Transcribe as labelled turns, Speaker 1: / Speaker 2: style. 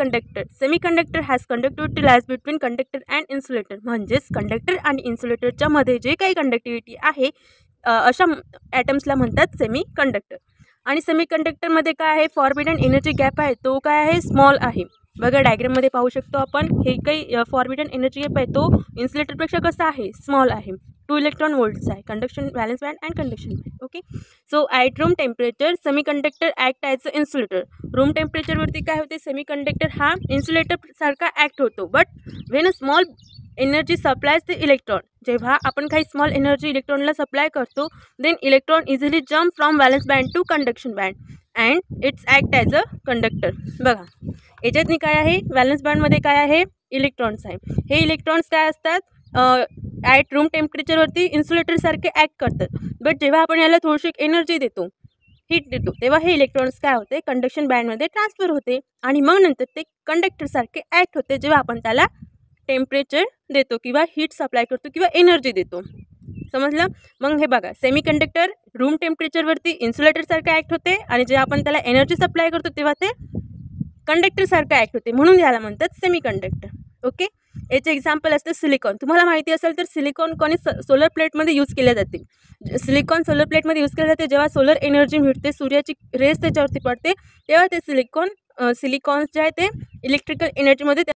Speaker 1: Conductor. Semiconductor has conductivity lies between conductor and insulator. म्हणजेच conductor आणि इन्सुलेटरच्या मध्ये जे काही कंडक्टिव्हिटी आहे अशा ॲटम्सला म्हणतात सेमीकंडक्टर. आणि सेमीकंडक्टरमध्ये काय आहे, फॉरबिडन एनर्जी गॅप आहे तो काय आहे, स्मॉल आहे. बघा डायग्राममध्ये पाहू शकतो आपण, हे काही फॉरबिडन एनर्जी गॅप आहे तो इन्सुलेटरपेक्षा कसा आहे, स्मॉल आहे. 2 इलेक्ट्रॉन वोल्ट्स आहे. Conduction valence band and conduction band. Okay, so at room temperature semiconductor act as a insulator. Room टेम्परेचरवरती काय होते, सेमीकंडक्टर हा इन्सुलेटर सारखा ॲक्ट होतो. But when a small energy supplies the electron, जेव्हा आपण काही स्मॉल एनर्जी इलेक्ट्रॉनला सप्लाय करतो, then electron easily jump from valence band to conduction band and it's act as a conductor. बघा याच्यातनी काय आहे, व्हॅलेन्स बँडमध्ये काय आहे, इलेक्ट्रॉन्स आहे. हे इलेक्ट्रॉन्स काय असतात, ॲट रूम टेम्परेचरवरती इन्सुलेटरसारखे ॲक्ट करतात. बट जेव्हा आपण याला थोडीशी एनर्जी देतो, हीट देतो, तेव्हा हे इलेक्ट्रॉन्स काय होते, कंडक्शन बँडमध्ये ट्रान्सफर होते आणि मग नंतर ते कंडक्टरसारखे ॲक्ट होते जेव्हा आपण त्याला टेम्परेचर देतो किंवा हीट सप्लाय करतो किंवा एनर्जी देतो. समजलं. मग हे बघा, सेमीकंडक्टर रूम टेम्परेचरवरती इन्सुलेटरसारखं ॲक्ट होते आणि जेव्हा आपण त्याला एनर्जी सप्लाय करतो तेव्हा ते कंडक्टरसारखं ॲक्ट होते, म्हणून याला म्हणतात सेमीकंडक्टर. ओके, याचे एक्झाम्पल असते सिलिकॉन. तुम्हाला माहिती असेल तर सिलिकॉन कोणी सोलर प्लेटमध्ये यूज केले जाते. सिलिकॉन सोलर प्लेटमध्ये यूज केले जाते. जेव्हा सोलर एनर्जी मिळते, सूर्याची रेस त्याच्यावरती पडते, तेव्हा ते सिलिकॉन्स जे आहे ते इलेक्ट्रिकल एनर्जीमध्ये